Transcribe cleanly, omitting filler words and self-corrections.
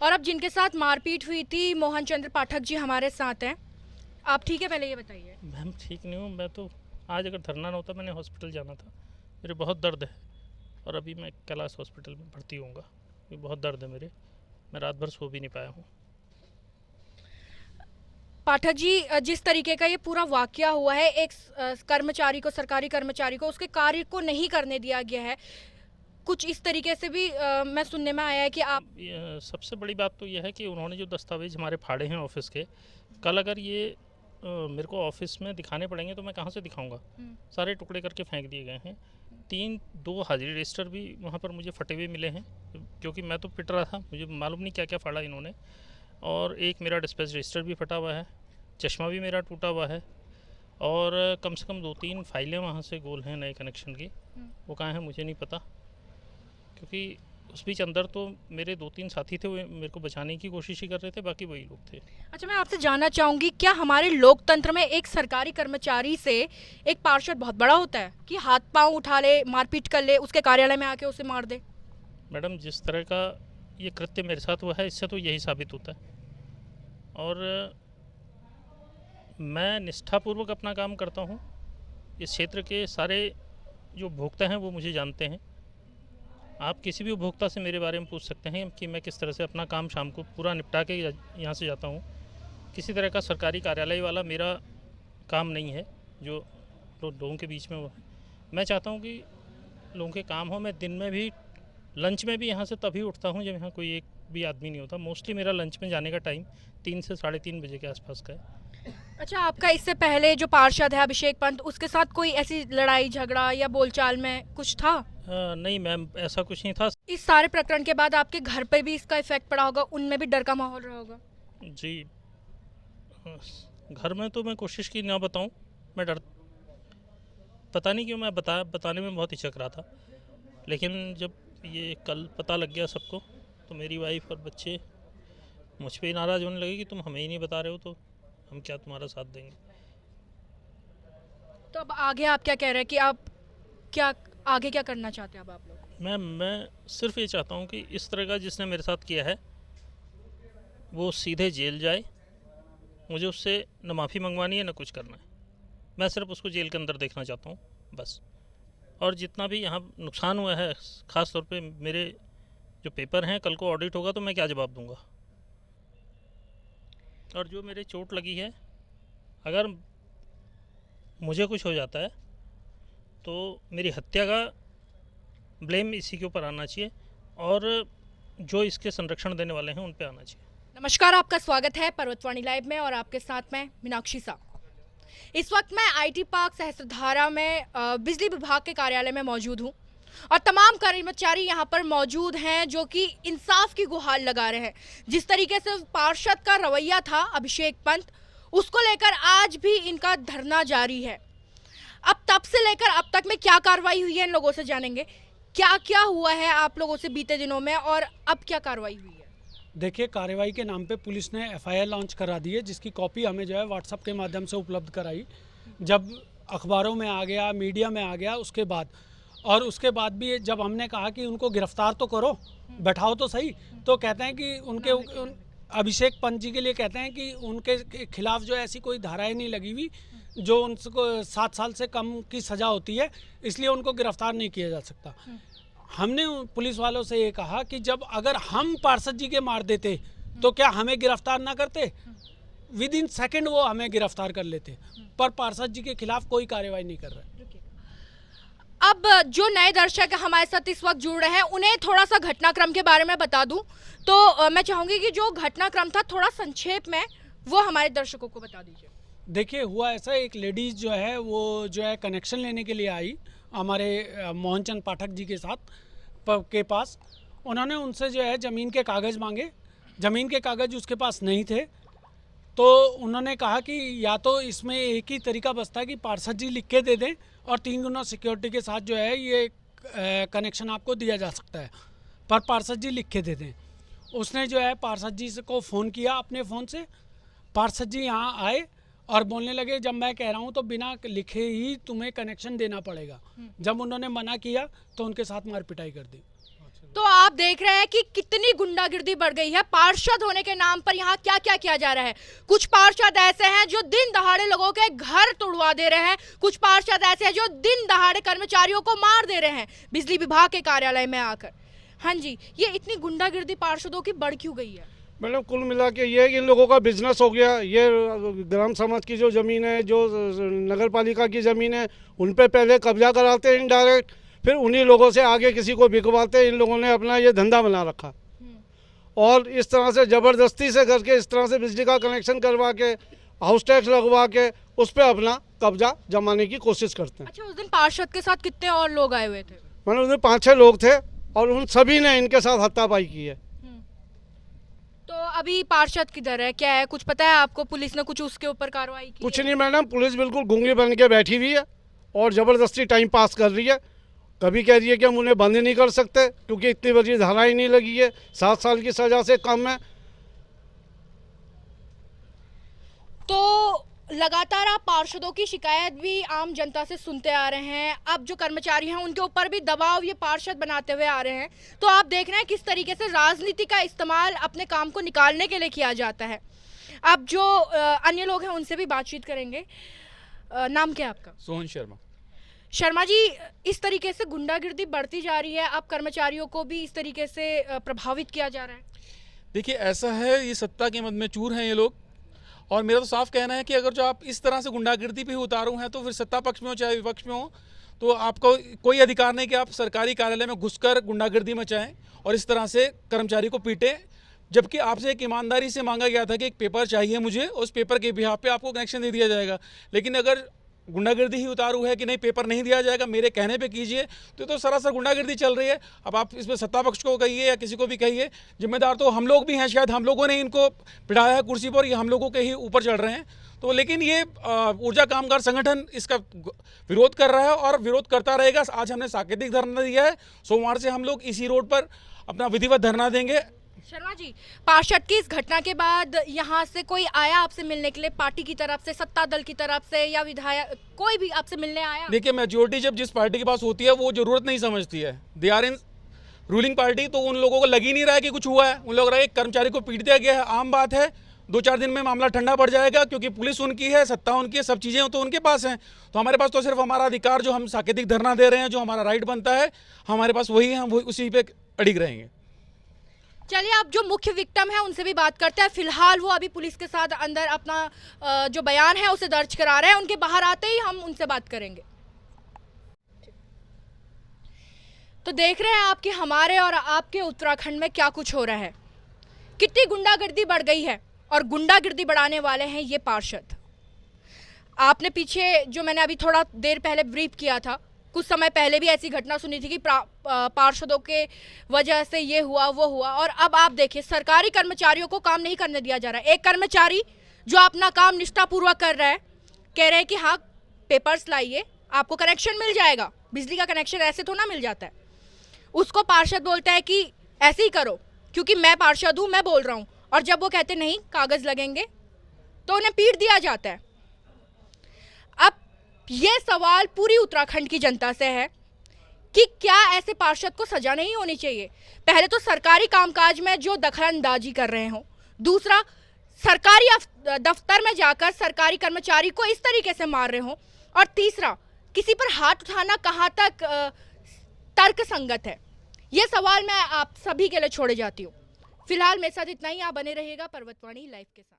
और अब जिनके साथ मारपीट हुई थी, मोहन चंद्र पाठक जी हमारे साथ हैं। आप ठीक है? पहले ये बताइए। मैम ठीक नहीं हूँ मैं तो। आज अगर धरना ना होता मैंने हॉस्पिटल जाना था। मेरे बहुत दर्द है और अभी मैं कैलाश हॉस्पिटल में भर्ती होऊंगा। बहुत दर्द है मेरे, मैं रात भर सो भी नहीं पाया हूँ। पाठक जी, जिस तरीके का ये पूरा वाकया हुआ है, एक कर्मचारी को, सरकारी कर्मचारी को उसके कार्य को नहीं करने दिया गया है, कुछ इस तरीके से भी मैं सुनने में आया है कि आप। सबसे बड़ी बात तो यह है कि उन्होंने जो दस्तावेज हमारे फाड़े हैं ऑफिस के, कल अगर ये मेरे को ऑफिस में दिखाने पड़ेंगे तो मैं कहाँ से दिखाऊंगा। सारे टुकड़े करके फेंक दिए गए हैं। दो हाजिरी रजिस्टर भी वहाँ पर मुझे फटे हुए मिले हैं, क्योंकि मैं तो पिट रहा था, मुझे मालूम नहीं क्या क्या फाड़ा इन्होंने। और एक मेरा डिस्पैच रजिस्टर भी फटा हुआ है, चश्मा भी मेरा टूटा हुआ है, और कम से कम 2-3 फाइलें वहाँ से गोल हैं नए कनेक्शन की। वो कहाँ हैं मुझे नहीं पता, क्योंकि उस बीच अंदर तो मेरे 2-3 साथी थे, वो मेरे को बचाने की कोशिश ही कर रहे थे, बाकी वही लोग थे। अच्छा, मैं आपसे जानना चाहूँगी, क्या हमारे लोकतंत्र में एक सरकारी कर्मचारी से एक पार्षद बहुत बड़ा होता है कि हाथ पांव उठा ले, मारपीट कर ले, उसके कार्यालय में आके उसे मार दे? मैडम जिस तरह का ये कृत्य मेरे साथ हुआ है, इससे तो यही साबित होता है। और मैं निष्ठापूर्वक अपना काम करता हूँ। इस क्षेत्र के सारे जो उपभोक्ता हैं वो मुझे जानते हैं। आप किसी भी उपभोक्ता से मेरे बारे में पूछ सकते हैं कि मैं किस तरह से अपना काम शाम को पूरा निपटा के यहाँ से जाता हूँ। किसी तरह का सरकारी कार्यालय वाला मेरा काम नहीं है जो लोगों के बीच में वो है। मैं चाहता हूँ कि लोगों के काम हो। मैं दिन में भी, लंच में भी यहाँ से तभी उठता हूँ जब यहाँ कोई एक भी आदमी नहीं होता। मोस्टली मेरा लंच में जाने का टाइम 3 से 3:30 बजे के आसपास का है। अच्छा, आपका इससे पहले जो पार्षद है अभिषेक पंत, उसके साथ कोई ऐसी लड़ाई झगड़ा या बोलचाल में कुछ था? नहीं मैम, ऐसा कुछ नहीं था। इस सारे प्रकरण के बाद आपके घर पे भी इसका इफेक्ट पड़ा होगा, उनमें भी डर का माहौल रहा होगा? जी, घर में तो मैं कोशिश की ना बताऊं। मैं डर, पता नहीं क्यों मैं बताने में बहुत हिचक रहा था, लेकिन जब ये कल पता लग गया सबको तो मेरी वाइफ और बच्चे मुझ पे ही नाराज़ होने लगे कि तुम हमें ही नहीं बता रहे हो तो हम क्या तुम्हारा साथ देंगे। तो अब आगे आप क्या कह रहे हैं कि आप क्या आगे क्या करना चाहते हैं अब आप लोग? मैं सिर्फ ये चाहता हूँ कि इस तरह का जिसने मेरे साथ किया है वो सीधे जेल जाए। मुझे उससे न माफ़ी मंगवानी है न कुछ करना है। मैं सिर्फ उसको जेल के अंदर देखना चाहता हूँ बस। और जितना भी यहाँ नुकसान हुआ है, ख़ास तौर पे मेरे जो पेपर हैं, कल को ऑडिट होगा तो मैं क्या जवाब दूंगा। और जो मेरे चोट लगी है, अगर मुझे कुछ हो जाता है तो मेरी हत्या का ब्लेम इसी के ऊपर आना चाहिए और जो इसके संरक्षण देने वाले हैं उन पे आना चाहिए। नमस्कार, आपका स्वागत है पर्वतवाणी लाइव में और आपके साथ मैं मीनाक्षी सा। इस वक्त मैं आईटी पार्क सहस्त्रधारा में बिजली विभाग के कार्यालय में मौजूद हूँ और तमाम कर्मचारी यहाँ पर मौजूद हैं जो कि इंसाफ की गुहार लगा रहे हैं। जिस तरीके से पार्षद का रवैया था अभिषेक पंत, उसको लेकर आज भी इनका धरना जारी है। अब तब से लेकर अब तक में क्या कार्रवाई हुई है, इन लोगों से जानेंगे क्या क्या हुआ है आप लोगों से बीते दिनों में और अब क्या कार्रवाई हुई है। देखिए, कार्रवाई के नाम पे पुलिस ने एफआईआर लॉन्च करा दी है, जिसकी कॉपी हमें जो है व्हाट्सएप के माध्यम से उपलब्ध कराई। जब अखबारों में आ गया, मीडिया में आ गया, उसके बाद भी जब हमने कहा कि उनको गिरफ्तार तो करो, बैठाओ तो सही, तो कहते हैं कि अभिषेक पंत जी के लिए कहते हैं कि उनके खिलाफ जो ऐसी कोई धाराएं नहीं लगी हुई जो उनको 7 साल से कम की सज़ा होती है, इसलिए उनको गिरफ्तार नहीं किया जा सकता। हमने पुलिस वालों से ये कहा कि जब अगर हम पार्षद जी के मार देते तो क्या हमें गिरफ्तार ना करते? विद इन सेकेंड वो हमें गिरफ्तार कर लेते, पर पार्षद जी के खिलाफ कोई कार्रवाई नहीं कर रहे। अब जो नए दर्शक हमारे साथ इस वक्त जुड़ रहे हैं, उन्हें थोड़ा सा घटनाक्रम के बारे में बता दूं तो मैं चाहूंगी कि जो घटनाक्रम था थोड़ा संक्षेप में वो हमारे दर्शकों को बता दीजिए। देखिए, हुआ ऐसा, एक लेडीज़ जो है वो जो है कनेक्शन लेने के लिए आई हमारे मोहन चंद पाठक जी के के पास। उन्होंने उनसे जो है ज़मीन के कागज़ मांगे। ज़मीन के कागज़ उसके पास नहीं थे, तो उन्होंने कहा कि या तो इसमें एक ही तरीका बचता है कि पार्षद जी लिख के दे दें और 3 गुना सिक्योरिटी के साथ जो है ये कनेक्शन आपको दिया जा सकता है, पर पार्षद जी लिख के दे दें। उसने जो है पार्षद जी को फ़ोन किया अपने फ़ोन से। पार्षद जी यहाँ आए और बोलने लगे, जब मैं कह रहा हूँ तो बिना लिखे ही तुम्हें कनेक्शन देना पड़ेगा। जब उन्होंने मना किया तो उनके साथ मार पिटाई कर दी। तो आप देख रहे हैं कि कितनी गुंडागिर्दी बढ़ गई है। पार्षद होने के नाम पर यहाँ क्या क्या किया जा रहा है। कुछ पार्षद ऐसे हैं जो दिन दहाड़े लोगों के घर तोड़वा दे रहे हैं, कुछ पार्षद ऐसे हैं जो दिन दहाड़े कर्मचारियों को मार दे रहे हैं बिजली विभाग के कार्यालय में आकर। हाँ जी, ये इतनी गुंडागिर्दी पार्षदों की बढ़ क्यों गई है? मैडम कुल मिला के ये है कि इन लोगों का बिजनेस हो गया। ये ग्राम समाज की जो ज़मीन है, जो नगर पालिका की ज़मीन है, उन पे पहले कब्जा कराते हैं इनडायरेक्ट, फिर उन्हीं लोगों से आगे किसी को बिकवाते। इन लोगों ने अपना ये धंधा बना रखा और इस तरह से ज़बरदस्ती से करके इस तरह से बिजली का कनेक्शन करवा के, हाउस टैक्स लगवा के उस पर अपना कब्जा जमाने की कोशिश करते हैं। अच्छा, उस दिन पार्षद के साथ कितने और लोग आए हुए थे? मैंने उसमें 5-6 लोग थे और उन सभी ने इनके साथ हाथापाई की है। तो अभी पार्षद किधर है, क्या है, कुछ पता है आपको? पुलिस ने कुछ उसके ऊपर कार्रवाई की? कुछ नहीं मैडम, पुलिस बिल्कुल गूंगी बन के बैठी हुई है और ज़बरदस्ती टाइम पास कर रही है। कभी कह रही है कि हम उन्हें बंद नहीं कर सकते क्योंकि इतनी बड़ी धाराएं नहीं लगी है, 7 साल की सज़ा से कम है। तो लगातार आप पार्षदों की शिकायत भी आम जनता से सुनते आ रहे हैं। अब जो कर्मचारी हैं उनके ऊपर भी दबाव ये पार्षद बनाते हुए आ रहे हैं। तो आप देख रहे हैं किस तरीके से राजनीति का इस्तेमाल अपने काम को निकालने के लिए किया जाता है। अब जो अन्य लोग हैं उनसे भी बातचीत करेंगे। नाम क्या है आपका? सोहन शर्मा। शर्मा जी, इस तरीके से गुंडागिर्दी बढ़ती जा रही है, अब कर्मचारियों को भी इस तरीके से प्रभावित किया जा रहा है। देखिए ऐसा है, ये सत्ता के मद में चूर हैं ये लोग, और मेरा तो साफ कहना है कि अगर जो आप इस तरह से गुंडागिर्दी पे ही उतारू हैं तो फिर सत्ता पक्ष में हो चाहे विपक्ष में हो, तो आपको कोई अधिकार नहीं कि आप सरकारी कार्यालय में घुसकर गुंडागिर्दी मचाएं और इस तरह से कर्मचारी को पीटें। जबकि आपसे एक ईमानदारी से मांगा गया था कि एक पेपर चाहिए मुझे, उस पेपर के बिहाफ पे आपको कनेक्शन दे दिया जाएगा। लेकिन अगर गुंडागिर्दी ही उतारू है कि नहीं पेपर नहीं दिया जाएगा, मेरे कहने पे कीजिए, तो सरासर गुंडागिर्दी चल रही है। अब आप इसमें सत्ता पक्ष को कहिए या किसी को भी कहिए, जिम्मेदार तो हम लोग भी हैं। शायद हम लोगों ने इनको बिठाया है कुर्सी पर, ये हम लोगों के ही ऊपर चढ़ रहे हैं। तो लेकिन ये ऊर्जा कामगार संगठन इसका विरोध कर रहा है और विरोध करता रहेगा। आज हमने सांकेतिक धरना दिया है, सोमवार से हम लोग इसी रोड पर अपना विधिवत धरना देंगे। शर्मा जी, पार्षद की इस घटना के बाद यहाँ से कोई आया आपसे मिलने के लिए, पार्टी की तरफ से, सत्ता दल की तरफ से या विधायक, कोई भी आपसे मिलने आया? देखिए मेजोरिटी जब जिस पार्टी के पास होती है वो जरूरत नहीं समझती है। They are in ruling party, तो उन लोगों को लग ही नहीं रहा है कि कुछ हुआ है। उन लोग रहा है कर्मचारी को पीट दिया गया है, आम बात है, 2-4 दिन में मामला ठंडा पड़ जाएगा क्योंकि पुलिस उनकी है, सत्ता उनकी है, सब चीज़ें तो उनके पास हैं। तो हमारे पास तो सिर्फ हमारा अधिकार, जो हम सांकेतिक धरना दे रहे हैं, जो हमारा राइट बनता है, हमारे पास वही है, हम उसी पे अड़िग रहेंगे। चलिए, अब जो मुख्य विक्टिम है उनसे भी बात करते हैं। फिलहाल वो अभी पुलिस के साथ अंदर अपना जो बयान है उसे दर्ज करा रहे हैं। उनके बाहर आते ही हम उनसे बात करेंगे। तो देख रहे हैं आप कि हमारे और आपके उत्तराखंड में क्या कुछ हो रहा है, कितनी गुंडागिर्दी बढ़ गई है और गुंडागिर्दी बढ़ाने वाले हैं ये पार्षद। आपने पीछे जो मैंने अभी थोड़ा देर पहले ब्रीफ किया था, कुछ समय पहले भी ऐसी घटना सुनी थी कि पार्षदों के वजह से ये हुआ वो हुआ, और अब आप देखिए सरकारी कर्मचारियों को काम नहीं करने दिया जा रहा है। एक कर्मचारी जो अपना काम निष्ठापूर्वक कर रहा है, कह रहे हैं कि हाँ पेपर्स लाइए, आपको कनेक्शन मिल जाएगा, बिजली का कनेक्शन ऐसे तो ना मिल जाता है। उसको पार्षद बोलता है कि ऐसे ही करो क्योंकि मैं पार्षद हूँ, मैं बोल रहा हूँ, और जब वो कहते नहीं कागज़ लगेंगे तो उन्हें पीट दिया जाता है। अब ये सवाल पूरी उत्तराखंड की जनता से है कि क्या ऐसे पार्षद को सजा नहीं होनी चाहिए? पहले तो सरकारी कामकाज में जो दखलंदाजी कर रहे हो, दूसरा सरकारी दफ्तर में जाकर सरकारी कर्मचारी को इस तरीके से मार रहे हो, और तीसरा किसी पर हाथ उठाना कहाँ तक तर्क संगत है? ये सवाल मैं आप सभी के लिए छोड़े जाती हूँ। फिलहाल मेरे साथ इतना ही, आप बने रहिएगा पर्वतवाणी लाइव के साथ।